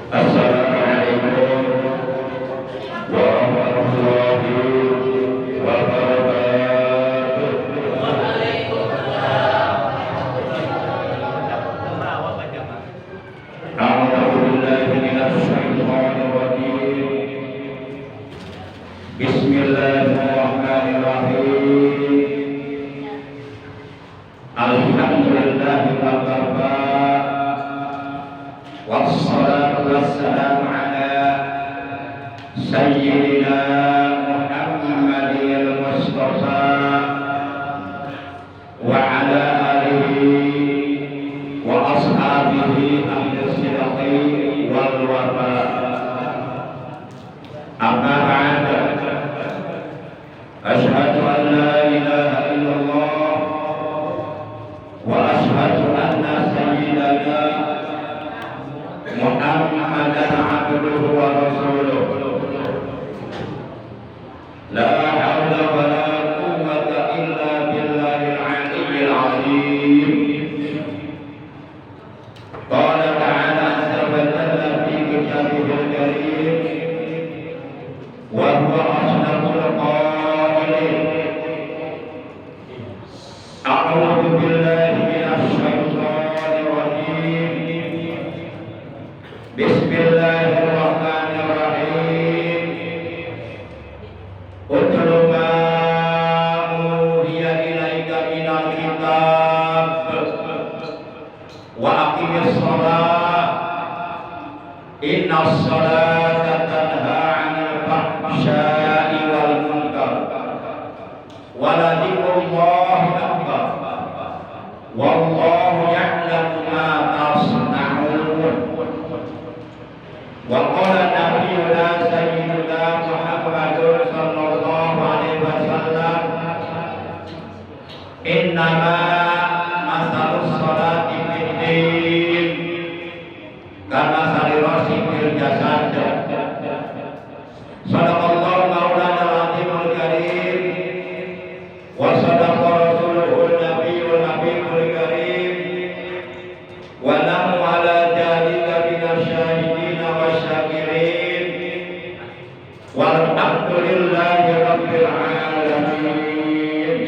Assalamualaikum warahmatullahi wabarakatuh. A'udzu billahi minasy syaithanir rajim. Bismillahirrahmanirrahim. Alhamdulillahi wakafa. Wassalatu wassalamu ala sayyidina Muhammadil Mustafa wa ala alihi wa ashabihi ahli sidqi wal wafa. Amma ba'd. Asyhadu an la ilaha illallah wa asyhadu anna sayyidana Muhammadan abduhu wa rasuluh. La hawla wa la quwwata illa billahil aliyyil azim. Qala ta'ala azza wa jalla fi kitabihil karim wa huwa asdaqul qailin. A'udzu billahi minasy syaithanir rajim. Bismillahirrahmanirrahim. Utlu ma uhiya ilaika minal kitab wa aqimis shalah innas salata tanha 'anil fahsya'i wal munkar wa la dzikrullahi akbar wallahu ya'lamu ma tasna'un. Wa qala nabiyuna sayyiduna Muhammadun sallallahu alaihi wasallam innama masalus salati fid din kama salirasi fil jasad. Sadaqallahu maulana al-azimul karim wa sadaqa rasuluhun nabiyul habibul karim wa nahnu ala dhalika minasyahidin wasyakirin walhamdulillahi rabbil alamin.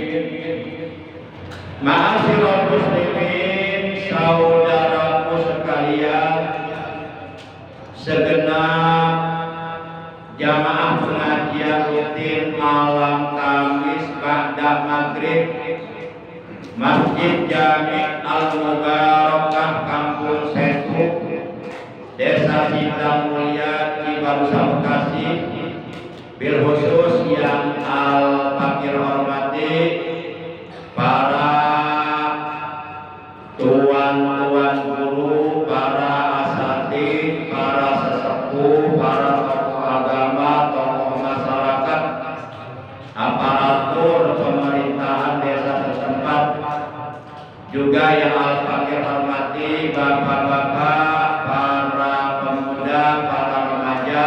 Ma'asyiral muslimin, saudaraku sekalian, segenap jamaah pengajian rutin malam Kamis ba'da maghrib Masjid Jami' Al-Mubarakah Kampung Setu, Desa Sintamulya, Cibarusah, Bekasi, bil khusus yang al-fakir hormati para tuan-tuan guru, para asatidz, para sesepuh, para tokoh agama, tokoh masyarakat, aparatur pemerintahan desa setempat, juga yang al-fakir hormati bapak-bapak, para pemuda, para remaja,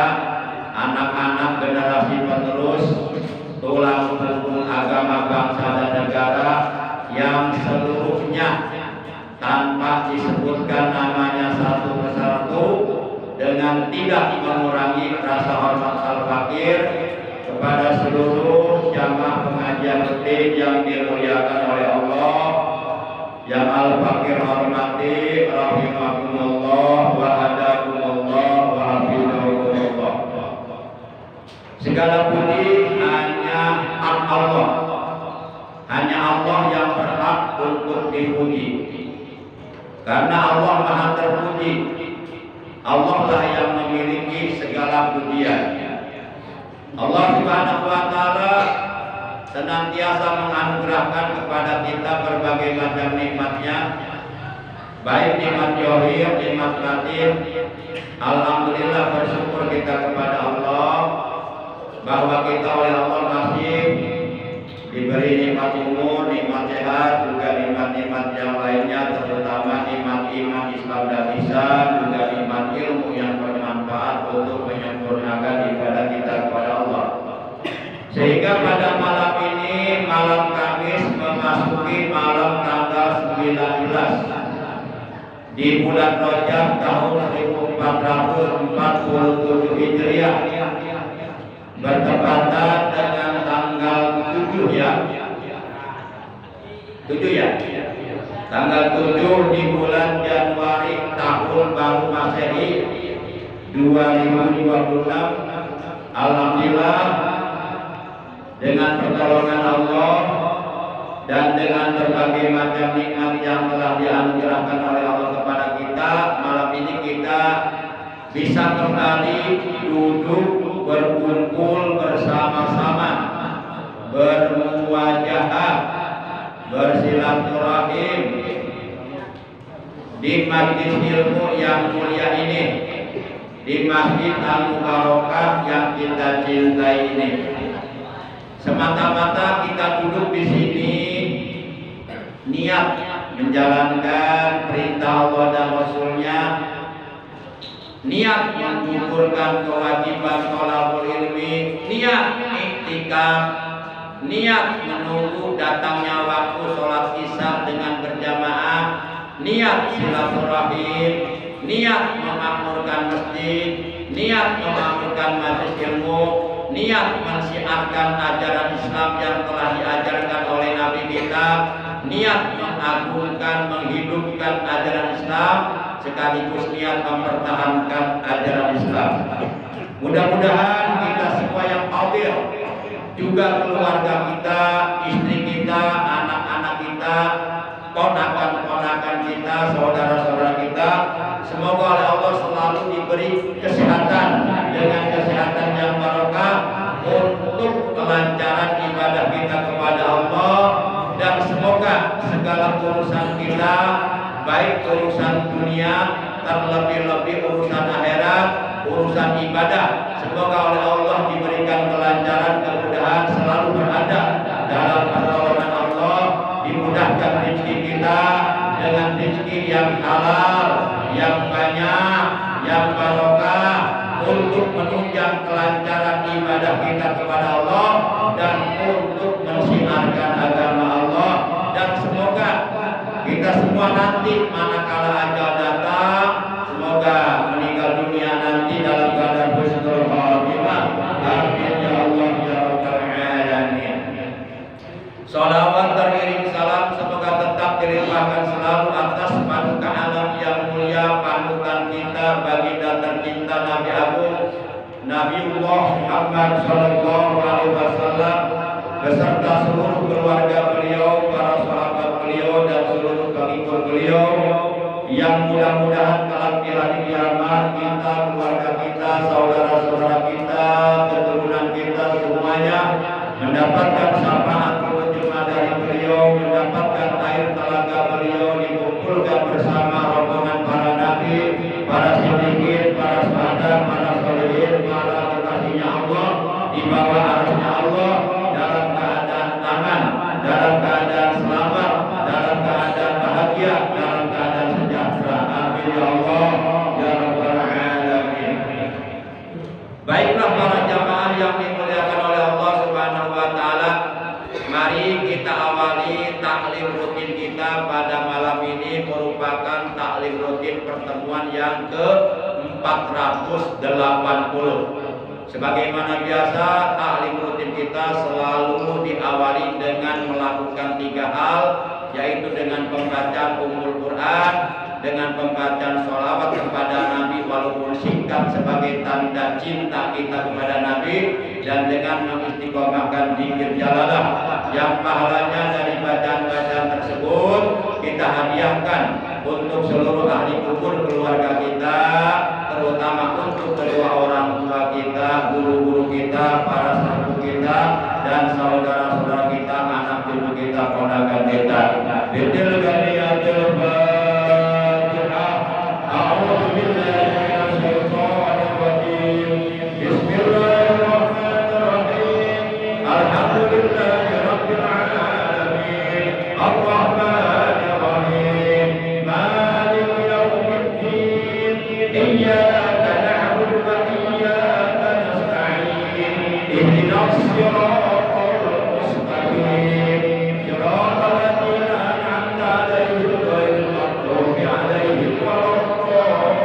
anak-anak generasi penerus, tulang punggung agama bangsa dan negara yang seluruhnya tanpa disebutkan namanya satu persatu, dengan tidak mengurangi rasa hormat al-fakir kepada seluruh jamaah pengajian rutin yang dimuliakan oleh Allah. Yang al-fakir hormati rahimakumullah wa hadakumullah wa hafizakumullah. Segala puji hanya hak Allah. Hanya Allah yang berhak untuk dipuji. Karena Allah Maha terpuji. Allah lah yang memiliki segala pujian. Allah Subhanahu wa taala senantiasa menganugerahkan kepada kita berbagai macam nikmat-Nya, baik nikmat zahir, nikmat batin. Alhamdulillah, bersyukur kita kepada Allah bahwa kita oleh Allah masih diberi nikmat umur, nikmat sehat, juga nikmat-nikmat yang lainnya, terutama nikmat iman, Islam dan ihsan, juga nikmat ilmu yang bermanfaat untuk menyempurnakan ibadah kita kepada Allah. Sehingga pada malam ini, malam Kamis memasuki malam tanggal 19 di bulan Rajab tahun 1438 1447 Hijriah, bertepatan dengan tanggal 7 ya. 7 ya. Tanggal 7 di bulan Januari tahun baru Masehi 2026. Alhamdulillah, dengan pertolongan Allah dan dengan berbagai macam nikmat yang telah dianugerahkan oleh Allah kepada kita, malam ini kita bisa kembali duduk berkumpul bersama-sama, bermuwajahah, bersilaturahim di majlis ilmu yang mulia ini, di Masjid Al-Mubarakah yang kita cintai ini. Semata-mata kita duduk di sini niat menjalankan perintah Allah dan Rasulnya, niat menggugurkan kewajiban thalabul ilmi, niat iktikaf, niat menunggu datangnya waktu sholat isya dengan berjamaah, niat silaturahim, niat memakmurkan masjid, niat memakmurkan majelis ilmu, niat mensiarkan ajaran Islam yang telah diajarkan oleh Nabi kita, niat mengagungkan, menghidupkan ajaran Islam, sekaligus niat mempertahankan ajaran Islam. Mudah-mudahan kita semua yang hadir, juga keluarga kita, istri kita, anak-anak kita, ponakan-ponakan kita, saudara-saudara kita, semoga oleh Allah selalu diberi kesehatan dengan kesehatan yang barokah untuk kelancaran ibadah kita kepada Allah, dan semoga segala urusan kita, baik urusan dunia, terlebih-lebih urusan akhirat, urusan ibadah, semoga oleh Allah diberikan kelancaran, kemudahan, selalu berada dalam pertolongan Allah, dimudahkan rezeki kita dengan rezeki yang halal, yang banyak, yang barokah, untuk menunjang kelancaran ibadah kita kepada Allah dan untuk mensiarkan agama Allah. Dan semoga kita semua nanti manakala ajal datang, semoga meninggal dunia nanti dalam keadaan husnul khatimah. Amin ya Allah ya rabbal alamin. Shalawat teriring salam semoga tetap dilimpahkan selalu atas panutan alam yang mulia, panutan kita, baginda tercinta Nabi Agung Nabiullah Muhammad sallallahu alaihi wasallam, beserta seluruh keluarga beliau, para sahabat beliau, dan seluruh pengikut beliau, yang mudah-mudahan kelak di hari kiamat kita, keluarga kita, saudara-saudara kita, keturunan kita semuanya mendapatkan syafaat berjemaah dari beliau, mendapatkan air telaga beliau, dikumpulkan bersama rombongan para nabi, para siddiqin, para syuhada, para sholihin, para kekasihnya Allah, di bawah arasnya Allah, dalam keadaan aman, dalam keadaan selamat, dalam keadaan bahagia, dalam keadaan sejahtera. Amin ya Allah ya rabbal alamin. Baiklah para jamaah yang dimuliakan oleh Allah Subhanahu wa taala, mari kita awali taklim rutin kita pada malam ini, merupakan taklim rutin pertemuan yang ke-480. Sebagaimana biasa, taklim rutin kita selalu diawali dengan melakukan 3 hal, yaitu dengan pembacaan Ummul Quran, dengan pembacaan sholawat kepada Nabi walaupun singkat sebagai tanda cinta kita kepada Nabi, dan dengan mengistiqomahkan zikir jalalah yang pahalanya dari bacaan-bacaan tersebut kita hadiahkan untuk seluruh ahli kubur keluarga kita, terutama untuk kedua orang tua kita, guru-guru kita, para sepupu kita, dan saudara-saudara kita, anak cucu kita, ponakan kita. Bidil ganiyatil Fatihah. A'udzu billahi minasyaitonir rajim. Bismillahirrahmanirrahim. Alhamdulillahi rabbil alamin. Ar-Rahmanir Rahim. Maliki yaumiddin. Iyyaka na'budu wa iyyaka nasta'in. Ihdinas siratal mustaqim. Siratal ladzina an'amta 'alaihim ghairil maghdubi 'alaihim waladdallin.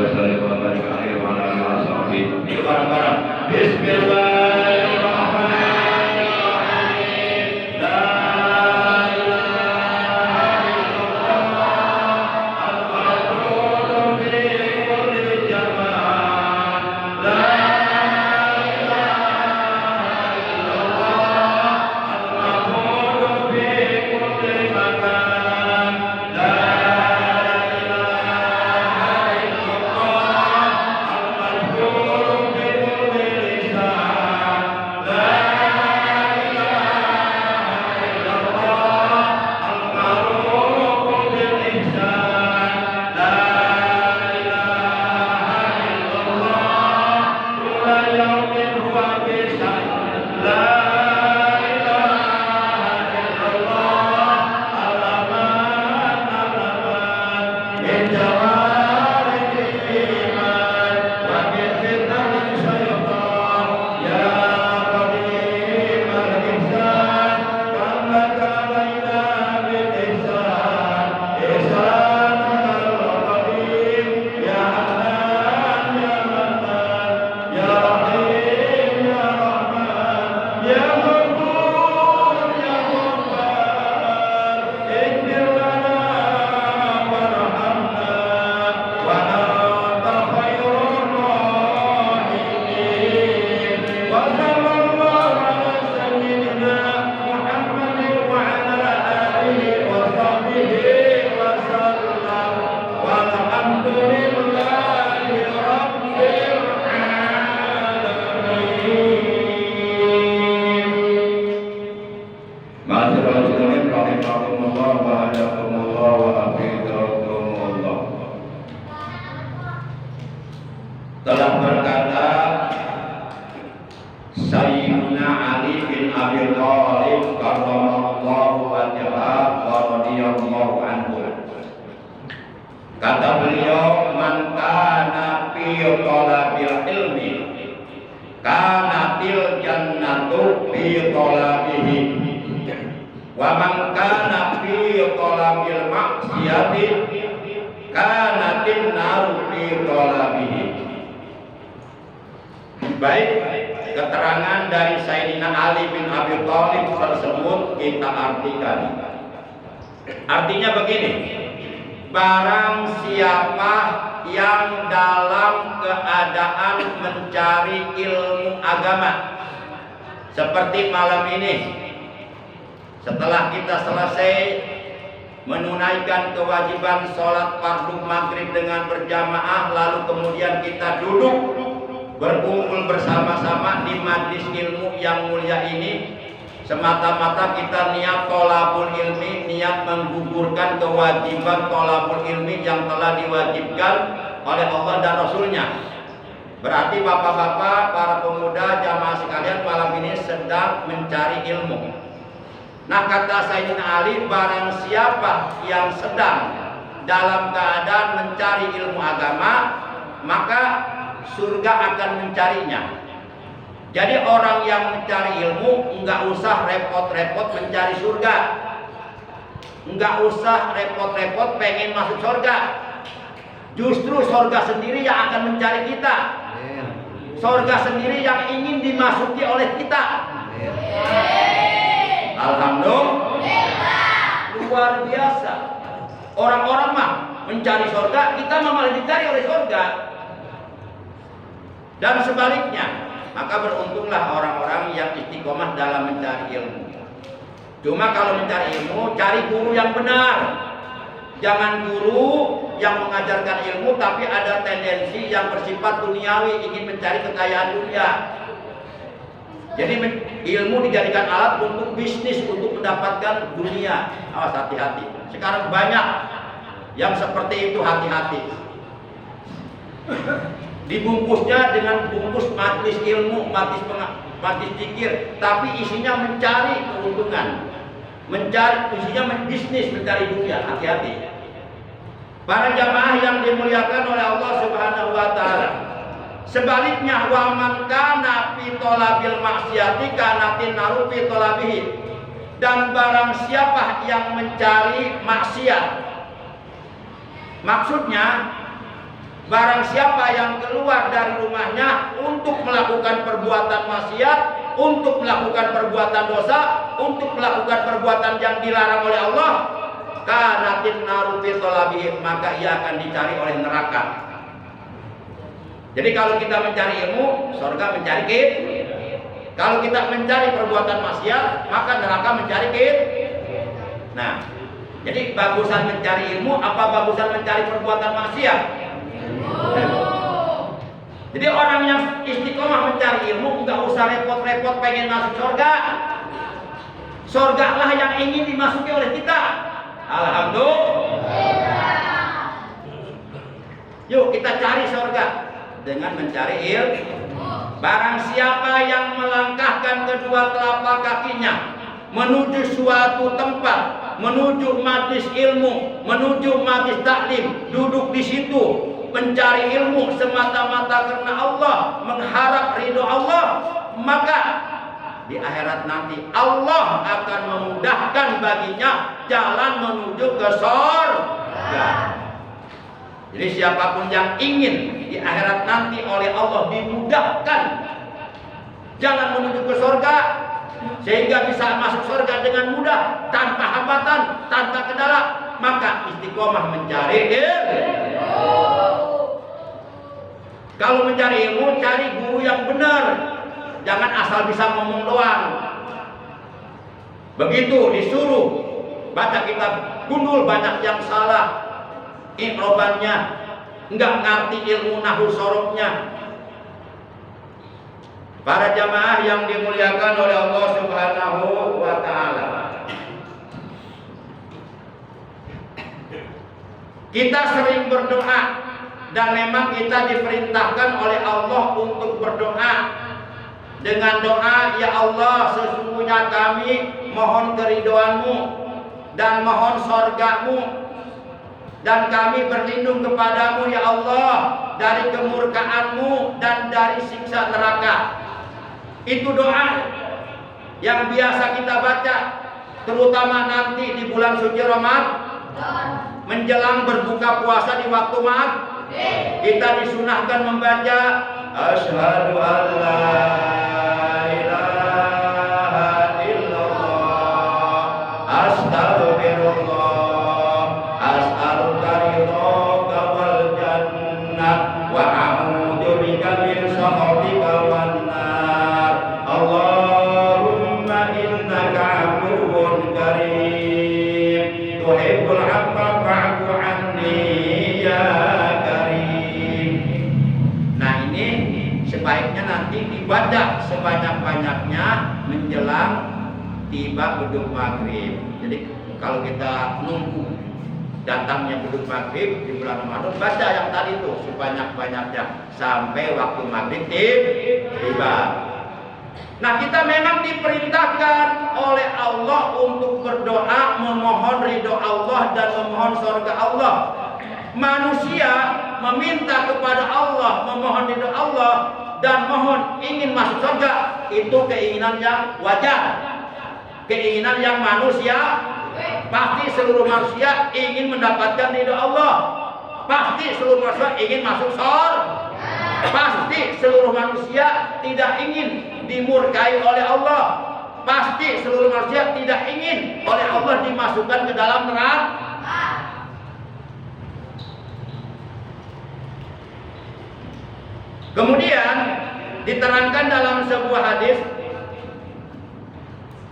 wa sallim wa barik alaihi wa ala alihi wa sahbihi. Bareng-bareng. Bismillahirrahmanirrahim. La ilaha illallah al-ma'budu fi kulli zaman. La ilaha illallah al-ma'budu fi kulli makan. La telah berkata Sayyidina Ali bin Abi Thalib karramallahu wajhahu wa radhiyallahu anhu. Kata beliau, man kana fi talabil ilmi kanatil jannatu fi talabihi wa man kana fi talabil maksiyati kanatin naru fi talabihi. Baik, keterangan dari Sayyidina Ali bin Abi Thalib tersebut kita artikan. Artinya begini, barang siapa yang dalam keadaan mencari ilmu agama seperti malam ini, setelah kita selesai menunaikan kewajiban sholat fardu maghrib dengan berjamaah, lalu kemudian kita duduk berkumpul bersama-sama di majlis ilmu yang mulia ini, semata-mata kita niat thalabul ilmi, niat menggugurkan kewajiban thalabul ilmi yang telah diwajibkan oleh Allah dan Rasulnya. Berarti bapak-bapak, para pemuda, jamaah sekalian malam ini sedang mencari ilmu. Nah, kata Sayyidina Ali, barang siapa yang sedang dalam keadaan mencari ilmu agama, maka surga akan mencarinya. Jadi orang yang mencari ilmu enggak usah repot-repot mencari surga, enggak usah repot-repot pengen masuk surga. Justru surga sendiri yang akan mencari kita. Surga sendiri yang ingin dimasuki oleh kita. Alhamdulillah. Luar biasa. Orang-orang mah mencari surga, kita malah dicari oleh surga. Dan sebaliknya, maka beruntunglah orang-orang yang istiqomah dalam mencari ilmu. Cuma kalau mencari ilmu, cari guru yang benar. Jangan guru yang mengajarkan ilmu tapi ada tendensi yang bersifat duniawi, ingin mencari kekayaan dunia. Jadi ilmu dijadikan alat untuk bisnis, untuk mendapatkan dunia. Awas, hati-hati. Sekarang banyak yang seperti itu, hati-hati. Dibungkusnya dengan bungkus majlis ilmu, majlis zikir, tapi isinya mencari keuntungan, isinya bisnis, mencari dunia. Hati-hati. Para jamaah yang dimuliakan oleh Allah Subhanahu wa taala. Sebaliknya, wa man kana fi talabil maksiati kanatin naru fi talabihi. Dan barang siapa yang mencari maksiat, maksudnya Barang siapa yang keluar dari rumahnya untuk melakukan perbuatan maksiat, untuk melakukan perbuatan dosa, untuk melakukan perbuatan yang dilarang oleh Allah, kanatin naru fi talabihi, maka ia akan dicari oleh neraka. Jadi kalau kita mencari ilmu, surga mencari kita. Kalau kita mencari perbuatan maksiat, maka neraka mencari kita. Nah, jadi bagusan mencari ilmu apa bagusan mencari perbuatan maksiat? Jadi orang yang istiqomah mencari ilmu nggak usah repot-repot pengen masuk surga. Surga lah yang ingin dimasuki oleh kita. Alhamdulillah. Yuk kita cari surga dengan mencari ilmu. Barang siapa yang melangkahkan kedua telapak kakinya menuju suatu tempat, menuju majlis ilmu, menuju majlis taklim, duduk di situ mencari ilmu semata-mata karena Allah, mengharap ridho Allah, maka di akhirat nanti Allah akan memudahkan baginya jalan menuju ke surga. Jadi siapapun yang ingin di akhirat nanti oleh Allah dimudahkan jalan menuju ke surga, sehingga bisa masuk surga dengan mudah, tanpa hambatan, tanpa kendala, maka istiqomah mencari ilmu. Kalau mencari ilmu, cari guru yang benar, jangan asal bisa ngomong doang. Begitu disuruh baca kitab gundul, banyak yang salah ikrobannya, nggak ngerti ilmu nahwu sorobnya. Para jamaah yang dimuliakan oleh Allah Subhanahu wa ta'ala, kita sering berdoa dan memang kita diperintahkan oleh Allah untuk berdoa dengan doa, ya Allah, sesungguhnya kami mohon keridhoan-Mu dan mohon surga-Mu, dan kami berlindung kepadamu ya Allah dari kemurkaan-Mu dan dari siksa neraka. Itu doa yang biasa kita baca, terutama nanti di bulan suci Ramadan, menjelang berbuka puasa di waktu maghrib, kita disunahkan membaca asyhadu an la ilaha illallah, astagfirullah, wa a'udzu bika min sakhatika wan nar. Allahumma innaka 'afuwun karim tuhibbul 'afwa fa'fu 'anni ya karim. Nah, ini sebaiknya nanti dibaca sebanyak-banyaknya menjelang tiba beduk maghrib. Jadi kalau kita nunggu datangnya beduk maghrib di bulan Ramadan, baca yang tadi itu sebanyak-banyaknya sampai waktu maghrib tiba. Nah, kita memang diperintahkan oleh Allah untuk berdoa, memohon ridho Allah dan memohon surga Allah. Manusia meminta kepada Allah, memohon ridho Allah dan mohon ingin masuk surga, itu keinginan yang wajar, keinginan yang manusia. Pasti seluruh manusia ingin mendapatkan ridho Allah. Pasti seluruh manusia ingin masuk surga. Pasti seluruh manusia tidak ingin dimurkai oleh Allah. Pasti seluruh manusia tidak ingin oleh Allah dimasukkan ke dalam neraka. Kemudian diterangkan dalam sebuah hadis,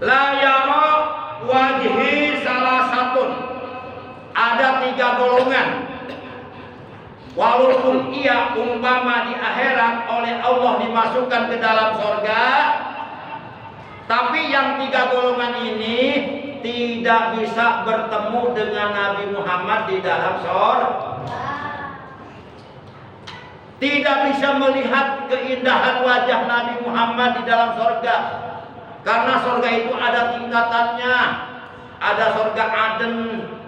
la yara wajhi salah satun, ada 3 golongan, walaupun ia umpama di akhirat oleh Allah dimasukkan ke dalam surga, tapi yang 3 golongan ini tidak bisa bertemu dengan Nabi Muhammad di dalam surga, tidak bisa melihat keindahan wajah Nabi Muhammad di dalam surga. Karena surga itu ada tingkatannya. Ada surga Aden,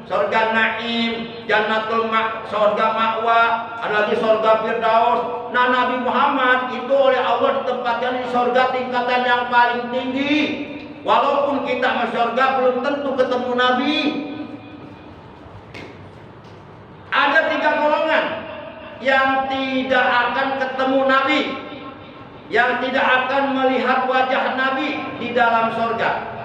surga Naim, Jannatul surga Ma'wa, ada lagi surga Firdaus. Nah, Nabi Muhammad itu oleh Allah ditempatkan di surga tingkatan yang paling tinggi. Walaupun kita masuk surga belum tentu ketemu Nabi. Ada 3 golongan. yang tidak akan ketemu Nabi, yang tidak akan melihat wajah Nabi di dalam sorga.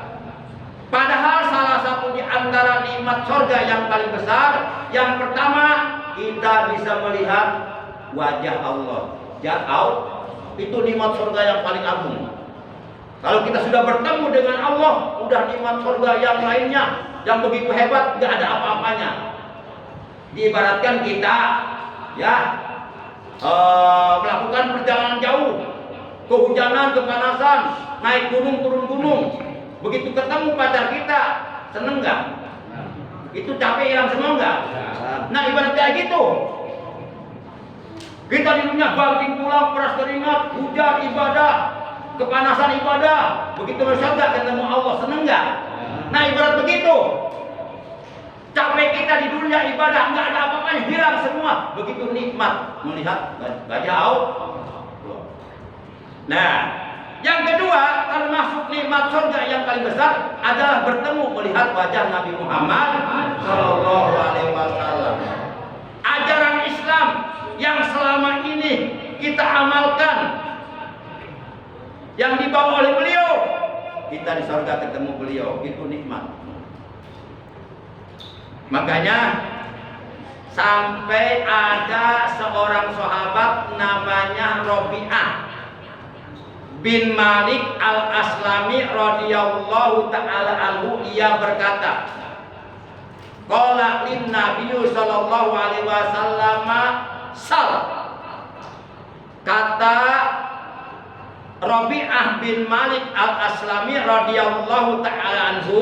Padahal salah satu di antara nikmat sorga yang paling besar, yang pertama kita bisa melihat wajah Allah. Jauh, itu nikmat sorga yang paling agung. Kalau kita sudah bertemu dengan Allah, udah nikmat sorga yang lainnya yang begitu hebat, gak ada apa-apanya. Diibaratkan kita ya melakukan perjalanan jauh, kehujanan, kepanasan, naik gunung, turun gunung. Begitu ketemu pacar kita, seneng nggak? Itu capek hilang semua nggak? Nah, ibarat kayak gitu. Kita di dunia banting tulang, peras keringat, hujan ibadah, kepanasan ibadah. Begitu masuk surga ketemu Allah, seneng nggak? Nah, ibarat begitu. Capek kita di dunia ibadah, nggak ada apa-apa, hilang semua. Begitu nikmat melihat wajah Allah. Nah, yang kedua, termasuk nikmat surga yang paling besar adalah bertemu melihat wajah Nabi Muhammad Sallallahu Alaihi Wasallam. Ajaran Islam yang selama ini kita amalkan, yang dibawa oleh beliau, kita di surga ketemu beliau, itu nikmat. Makanya sampai ada seorang sahabat namanya Rabi'ah bin Malik al-Aslami radhiyallahu ta'ala anhu, ia berkata, qala lin nabiyyu sallallahu alaihi wasallam sal. Kata Rabi'ah bin Malik al-Aslami radhiyallahu ta'ala anhu,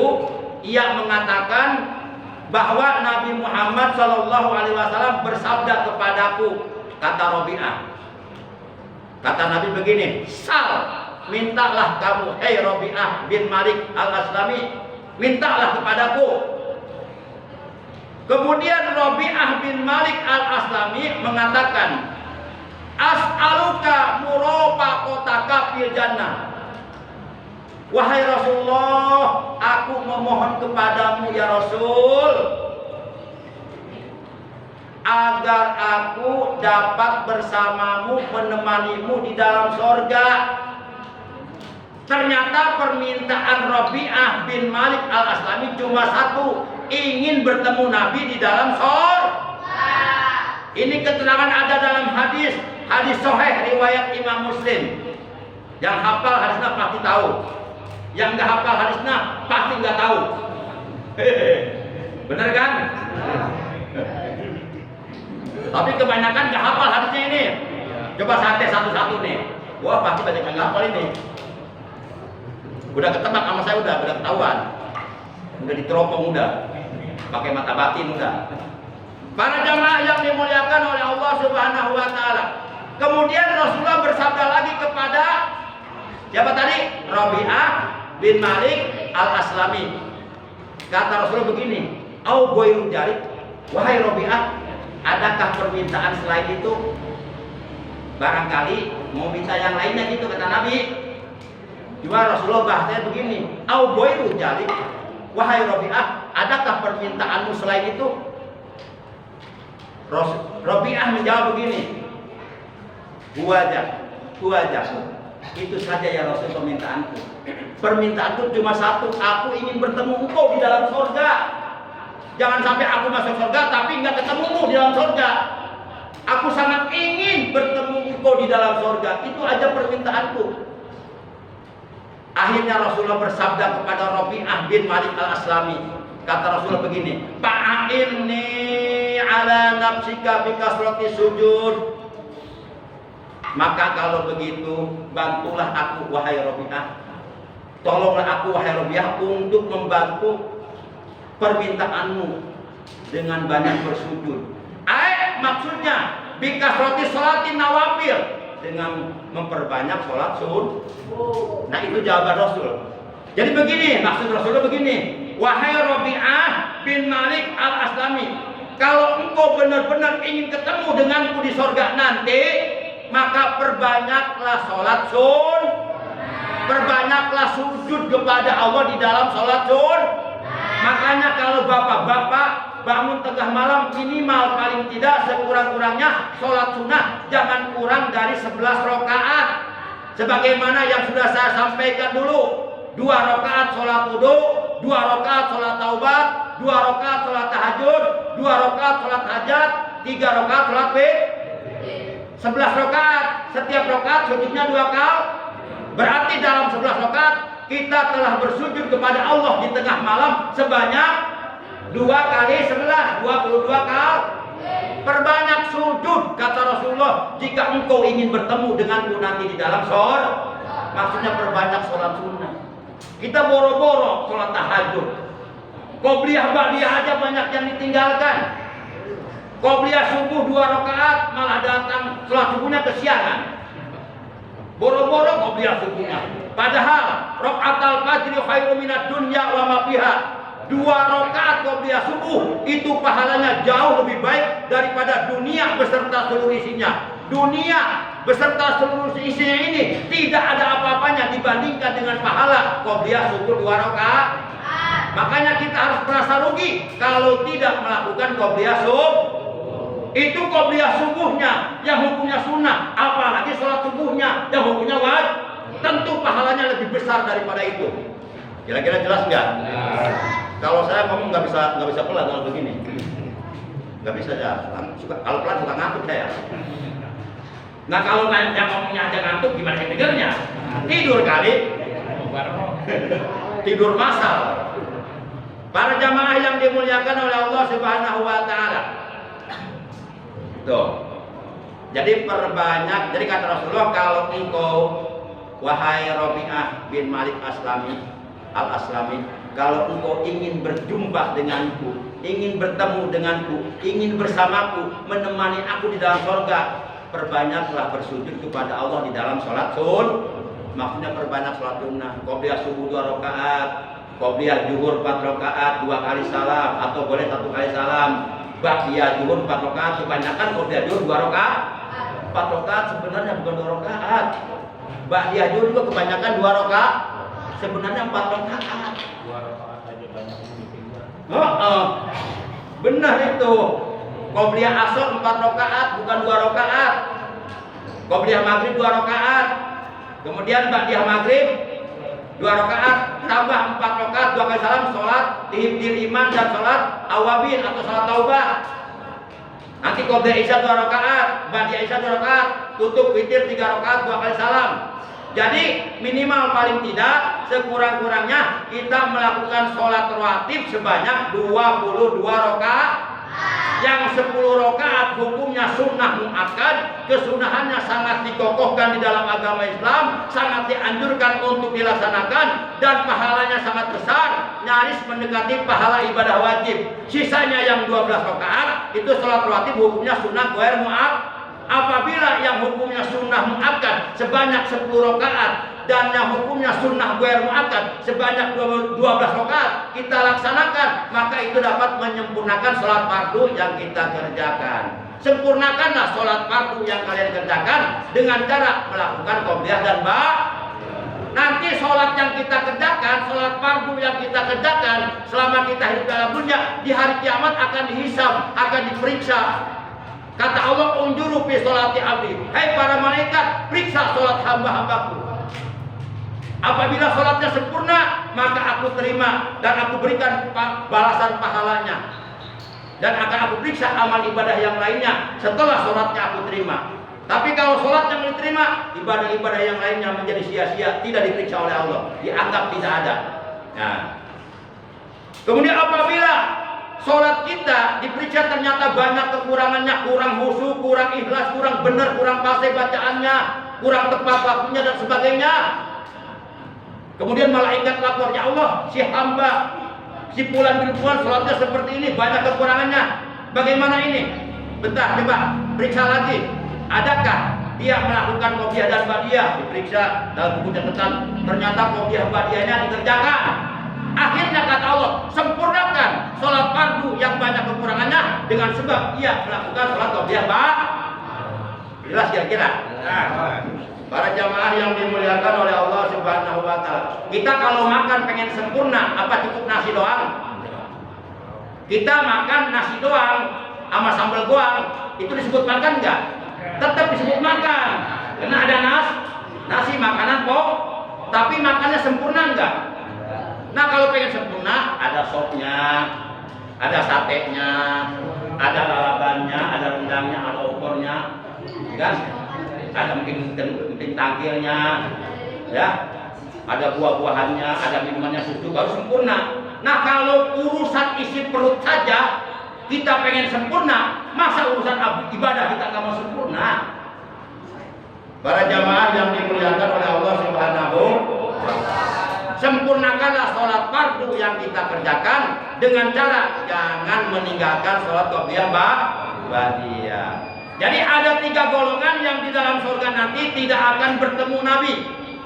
ia mengatakan bahwa Nabi Muhammad sallallahu alaihi wasallam bersabda kepadaku. Kata Rabi'ah, kata Nabi begini, sal, mintalah kamu, hei Rabi'ah bin Malik al-Aslami, mintalah kepadaku. Kemudian Rabi'ah bin Malik al-Aslami mengatakan, as'aluka murafaqataka fil jannah. Wahai Rasulullah, aku memohon kepadamu ya Rasul, agar aku dapat bersamamu, menemanimu di dalam sorga. Ternyata permintaan Rabi'ah bin Malik al-Aslami cuma satu, ingin bertemu Nabi di dalam sorga. Ini keterangan ada dalam hadis sahih riwayat Imam Muslim. Yang hafal hadisnya pasti tahu, yang nggak hafal hadisnya pasti nggak tahu. Bener kan? Tapi kebanyakan nggak hafal hadisnya ini. Coba santai satu-satu nih. Wah, pasti banyak yang nggak hafal ini. Udah ketebak sama saya, udah ketahuan. Udah diteropong, udah pakai mata batin, udah. Para jamaah yang dimuliakan oleh Allah Subhanahu wa taala. Kemudian Rasulullah bersabda lagi kepada siapa tadi? Rabi'ah bin Malik al-Aslami. Kata Rasulullah begini, "Au ghairu dzalik, wahai Rabi'ah, adakah permintaan selain itu? Barangkali mau minta yang lainnya gitu," kata Nabi. Cuma Rasulullah bahasanya begini, "Au ghairu dzalik, wahai Rabi'ah, adakah permintaanmu selain itu?" Rabi'ah menjawab begini, "Huwajah, itu saja ya Rasul permintaanku. Permintaanku cuma satu, aku ingin bertemu engkau di dalam surga. Jangan sampai aku masuk surga tapi nggak ketemumu di dalam surga. Aku sangat ingin bertemu engkau di dalam surga. Itu aja permintaanku." Akhirnya Rasulullah bersabda kepada Rabi'ah bin Malik al-Aslami. Kata Rasulullah begini, "Fa'inni ala nafsika bikasrati sujud." Maka kalau begitu, bantulah aku wahai Rabi'ah. Tolonglah aku wahai Rabi'ah untuk membantu permintaanmu dengan banyak bersujud. Maksudnya bikasrati sholatin nawafil, dengan memperbanyak sholat sunnah. Nah, itu jawaban Rasul. Jadi begini, maksud Rasulullah begini, wahai Rabi'ah bin Malik al-Aslami, kalau engkau benar-benar ingin ketemu denganku di sorga nanti, maka perbanyaklah sholat sunnah, perbanyaklah sujud kepada Allah di dalam sholat sunnah. Makanya kalau bapak-bapak bangun tengah malam minimal paling tidak sekurang-kurangnya sholat sunnah jangan kurang dari 11 rakaat. Sebagaimana yang sudah saya sampaikan dulu, 2 rakaat sholat wudu, 2 rakaat sholat taubat, 2 rakaat sholat tahajud, 2 rakaat sholat hajat, 3 rakaat sholat witir. 11 rakaat, setiap rakaat sujudnya 2 kali. Berarti dalam 11 rakaat kita telah bersujud kepada Allah di tengah malam sebanyak 2 kali 11, 22 kali. Perbanyak sujud kata Rasulullah jika engkau ingin bertemu denganku nanti di dalam surga. Maksudnya perbanyak sholat sunnah. Kita boro-boro sholat tahajud. Qobliyah ba'diyah aja banyak yang ditinggalkan. Qobliyah subuh 2 rakaat malah datang sholat subuhnya kesiangan. Boro-boro qobliyah subuhnya. Padahal rakaatul fajri khairum minad dunya wa ma fiha. 2 rakaat qobliyah subuh itu pahalanya jauh lebih baik daripada dunia beserta seluruh isinya. Dunia beserta seluruh isinya ini tidak ada apa-apanya dibandingkan dengan pahala qobliyah subuh 2 rakaat. Makanya kita harus merasa rugi kalau tidak melakukan qobliyah subuh. Itu qobliyah subuhnya yang hukumnya sunnah, apalagi sholat subuhnya yang hukumnya wajib. Tentu pahalanya lebih besar daripada itu. Kira-kira jelas nggak? Kalau saya ngomong nggak bisa pelan kalau begini. Nggak bisa ya. Kalau pelan suka ngantuk saya. Nah kalau yang ngomongnya aja ngantuk gimana yang dengarnya? Tidur kali. Tidur masal. Para jamaah yang dimuliakan oleh Allah Subhanahu wa taala. Tuh. Jadi perbanyak. Jadi kata Rasulullah, kalau engkau wahai Rabi'ah bin Malik Al-Aslami, kalau engkau ingin berjumpa denganku, ingin bertemu denganku, ingin bersamaku, menemani aku di dalam surga, perbanyaklah bersujud kepada Allah di dalam sholat Maksudnya perbanyak sholat sunnah. Qobliyah subuh 2 rakaat, qobliyah zuhur 4 rakaat, 2 kali salam, atau boleh 1 kali salam. Ba'diyah zuhur 4 rakaat, kebanyakan qobliyah zuhur 2 rakaat. 4 rakaat sebenarnya bukan 2 rakaat. Ba'diyah zuhur juga kebanyakan 2 rakaat. Sebenarnya 4 rakaat. 2 rakaat aja banyak yang benar itu. Qobliyah asar 4 rakaat bukan 2 rakaat. Qobliyah maghrib 2 rakaat. Kemudian ba'diyah maghrib 2 rakaat tambah 4 rakaat 2 kali salam sholat tihibdil iman dan sholat awabin atau sholat taubah. Nanti qobliyah isya 2 rakaat, ba'diyah isya 2 rakaat, tutup witir 3 rakaat 2 kali salam. Jadi minimal paling tidak sekurang-kurangnya kita melakukan sholat rawatib sebanyak 22 rakaat. Yang 10 rakaat hukumnya sunnah muakkad, kesunahannya sangat dikokohkan di dalam agama Islam, sangat dianjurkan untuk dilaksanakan dan pahalanya sangat besar, nyaris mendekati pahala ibadah wajib. Sisanya yang 12 rakaat itu sholat rawatib hukumnya sunnah ghair muakkad. Apabila yang hukumnya sunnah muakkad sebanyak 10 rakaat dan yang hukumnya sunnah ghair muakkad sebanyak 12 rakaat kita laksanakan, maka itu dapat menyempurnakan sholat fardu yang kita kerjakan. Sempurnakanlah sholat fardu yang kalian kerjakan dengan cara melakukan qobliyah dan nanti sholat yang kita kerjakan, sholat fardu yang kita kerjakan selama kita hidup dalam dunia, di hari kiamat akan dihisab, akan diperiksa. Kata Allah, unjuru fi sholati abdi. Hai para malaikat, periksa sholat hamba-hambaku. Apabila sholatnya sempurna, maka aku terima dan aku berikan balasan pahalanya. Dan akan aku periksa amal ibadah yang lainnya setelah sholatnya aku terima. Tapi kalau sholatnya diterima, ibadah-ibadah yang lainnya menjadi sia-sia, tidak diperiksa oleh Allah, dianggap tidak ada. Nah, kemudian apabila sholat kita diperiksa ternyata banyak kekurangannya, kurang khusyuk, kurang ikhlas, kurang benar, kurang fasih bacaannya, kurang tepat waktunya dan sebagainya. Kemudian malaikat lapor, ya Allah, si hamba, si fulan bin fulan sholatnya seperti ini, banyak kekurangannya. Bagaimana ini? Bentar, coba periksa lagi. Adakah dia melakukan qobliyah dan ba'diyah? Diperiksa dalam buku catatan, ternyata qobliyah ba'diyahnya dikerjakan. Akhirnya kata Allah, sempurnakan sholat fardu yang banyak kekurangannya dengan sebab ia melakukan sholat qobliyah Jelas kira-kira? Nah, para jamaah yang dimuliakan oleh Allah Subhanahu wa taala. Kita kalau makan pengen sempurna, apa cukup nasi doang? Kita makan nasi doang sama sambal goang, itu disebut makan enggak? Tetap disebut makan. Karena ada nasi makanan pokok, tapi makannya sempurna enggak? Nah, kalau pengen sempurna, ada sopnya, ada satenya, ada lalabannya, ada rendangnya, ada opornya, kan? Ada mungkin tangkilnya, ya, ada buah-buahannya, ada minumannya, susu, baru sempurna. Nah, kalau urusan isi perut saja kita pengen sempurna, masa urusan ibadah kita nggak mau sempurna? Para jamaah yang dimuliakan oleh Allah Subhanahu wa Ta'ala, sempurnakanlah sholat fardu yang kita kerjakan dengan cara jangan meninggalkan sholat qobliyah ba'diyah. Jadi ada 3 golongan yang di dalam surga nanti tidak akan bertemu Nabi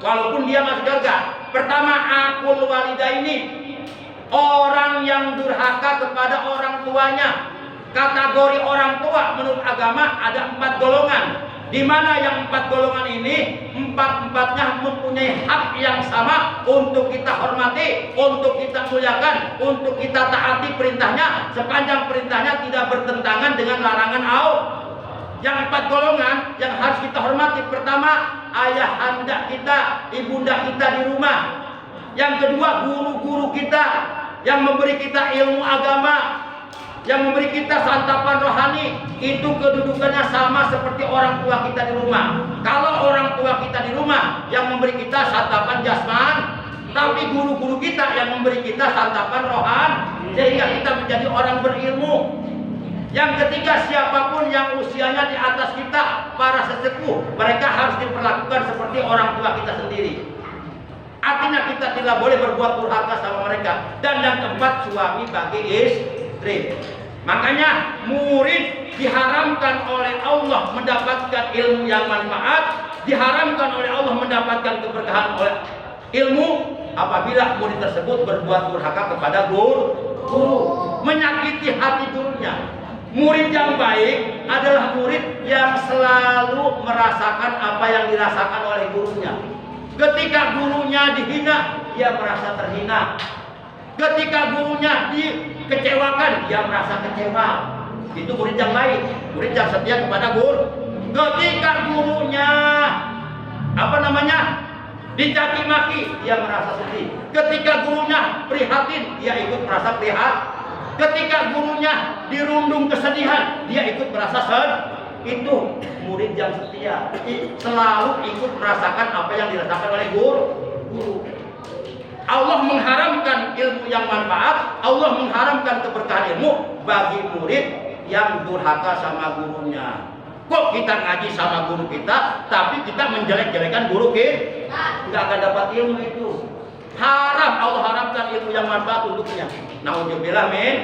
walaupun dia masuk surga. Pertama, aqul walidaini, orang yang durhaka kepada orang tuanya. Kategori orang tua menurut agama ada 4 golongan, di mana yang 4 golongan ini empat-empatnya mempunyai hak yang sama untuk kita hormati, untuk kita muliakan, untuk kita taati perintahnya sepanjang perintahnya tidak bertentangan dengan larangan Allah. Yang 4 golongan yang harus kita hormati, pertama ayah anda kita, ibunda kita di rumah. Yang kedua guru-guru kita yang memberi kita ilmu agama, yang memberi kita santapan rohani, itu kedudukannya sama seperti orang tua kita di rumah. Kalau orang tua kita di rumah yang memberi kita santapan jasman, tapi guru-guru kita yang memberi kita santapan rohani, sehingga kita menjadi orang berilmu. Yang ketiga, siapapun yang usianya di atas kita, para sesepuh, mereka harus diperlakukan seperti orang tua kita sendiri. Artinya kita tidak boleh berbuat durhaka sama mereka. Dan yang keempat, suami bagi istri. Makanya murid diharamkan oleh Allah mendapatkan ilmu yang manfaat, diharamkan oleh Allah mendapatkan keberkahan oleh ilmu apabila murid tersebut berbuat durhaka kepada guru, menyakiti hati gurunya. Murid yang baik adalah murid yang selalu merasakan apa yang dirasakan oleh gurunya. Ketika gurunya dihina, dia merasa terhina. Ketika gurunya dikecewakan, dia merasa kecewa. Itu murid yang baik, murid yang setia kepada guru. Ketika gurunya dicaci maki, dia merasa sedih. Ketika gurunya prihatin, dia ikut merasa prihatin. Ketika gurunya dirundung kesedihan, dia ikut merasa sedih. Itu murid yang setia, selalu ikut merasakan apa yang dirasakan oleh guru. Allah mengharamkan ilmu yang manfaat, Allah mengharamkan keberkahan ilmu bagi murid yang durhaka sama gurunya. Kok kita ngaji sama guru kita, tapi kita menjelek-jelekan guru kita? Nggak akan dapat ilmu itu. Haram, Allah haramkan ilmu yang manfaat untuknya. Nauzubillah min.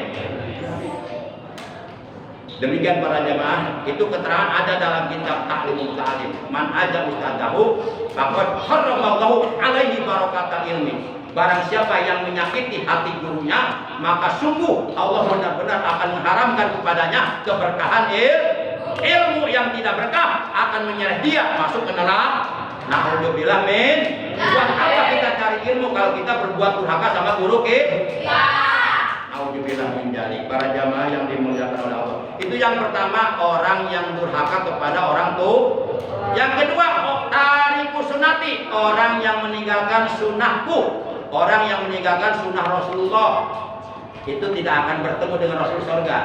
Demikian para jemaah, itu keterangan ada dalam kitab Ta'limul Ta'lim. Man aja ustadahu faqad haramallahu alaihi barakatal ilmi. Barang siapa yang menyakiti hati gurunya, maka sungguh Allah benar-benar akan mengharamkan kepadanya keberkahan ilmu yang tidak berkah, akan menyeret dia masuk ke neraka. Nauzubillah min. Buat apa kita cari ilmu kalau kita berbuat durhaka sama guru kita? Nauzubillah min dzalik. Para jamaah yang dimuliakan oleh Allah. Itu yang pertama, orang yang durhaka kepada orang tua. Yang kedua, tariku sunati, orang yang meninggalkan sunnahku, orang yang meninggalkan sunnah Rasulullah, itu tidak akan bertemu dengan Rasul surga.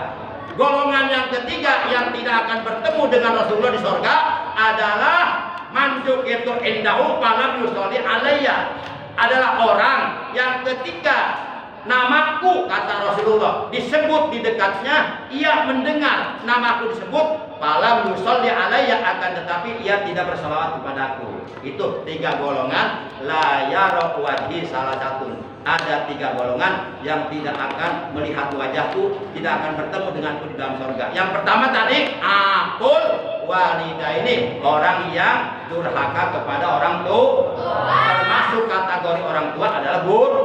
Golongan yang ketiga yang tidak akan bertemu dengan Rasulullah di surga adalah manjuk itu indahu falam yusolli alayya, adalah orang yang ketika namaku, kata Rasulullah, disebut di dekatnya, ia mendengar namaku disebut, falam yusolli alayya, akan tetapi ia tidak bersalawat kepadaku. Itu 3 golongan, la yara wajhi salah satu. Ada 3 golongan yang tidak akan melihat wajahku, tidak akan bertemu denganku di dalam surga. Yang pertama tadi, aqul walidaini, orang yang durhaka kepada orang tua. Termasuk kategori orang tua adalah guru.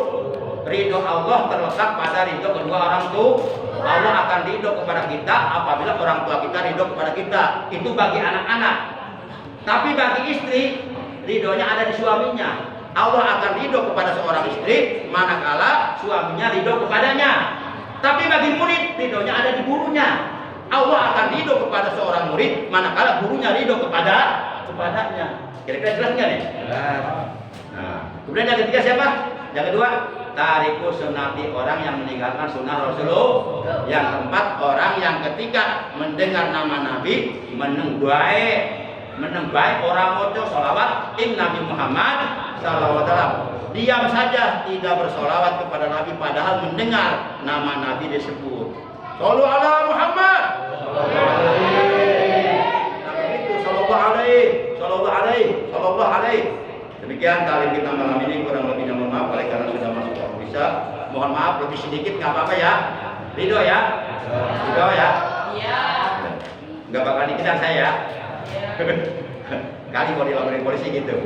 Ridho Allah terletak pada ridho kedua orang tua. Allah akan ridho kepada kita apabila orang tua kita ridho kepada kita. Itu bagi anak-anak. Tapi bagi istri, ridhonya ada di suaminya. Allah akan ridho kepada seorang istri manakala suaminya ridho kepadanya. Tapi bagi murid, ridhonya ada di gurunya. Allah akan ridho kepada seorang murid manakala gurunya ridho kepadanya. Kira-kira jelas nggak nih? Nah, kemudian yang ketiga siapa? Yang kedua, tariku sunnati, orang yang meninggalkan sunnah Rasulullah. Yang keempat, orang yang ketika mendengar nama Nabi menenggai orang moco sholawat Nabi Muhammad SAW. Diam saja, tidak bersolawat kepada Nabi padahal mendengar nama Nabi disebut. Shollu ala Muhammad. Sallallahu alaihi. Demikian kali kita malam ini, kurang lebihnya mohon maaf oleh karena sudah masuk waktu bisa. Mohon maaf lebih sedikit nggak apa-apa ya. Ridho ya. Ridho ya. Iya. Nggak bakal dikejar saya. Kali mau dilaporin polisi gitu.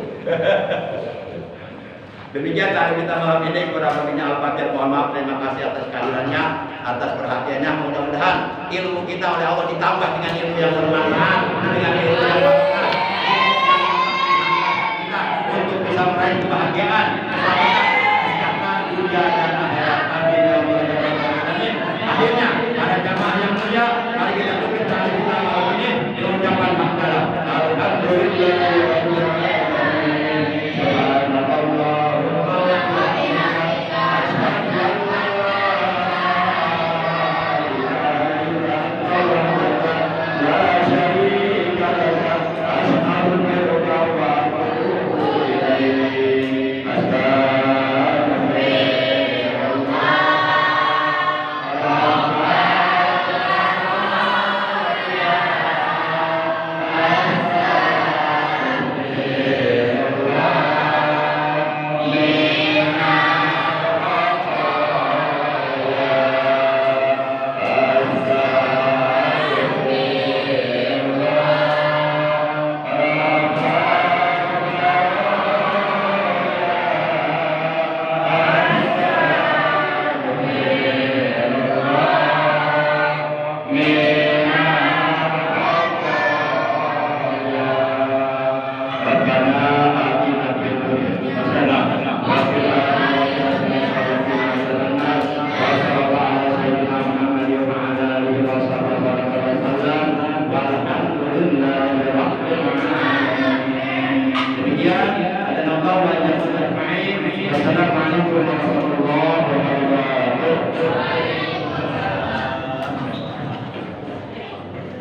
Demikian kali kita malam ini, kurang lebihnya Al-Fatihah. Mohon maaf, terima kasih atas kehadirannya, atas perhatiannya. Mudah-mudahan ilmu kita oleh Allah ditambah dengan ilmu yang bermanfaat, dengan ilmu yang bermanfaat, untuk bisa meraih kebahagiaan.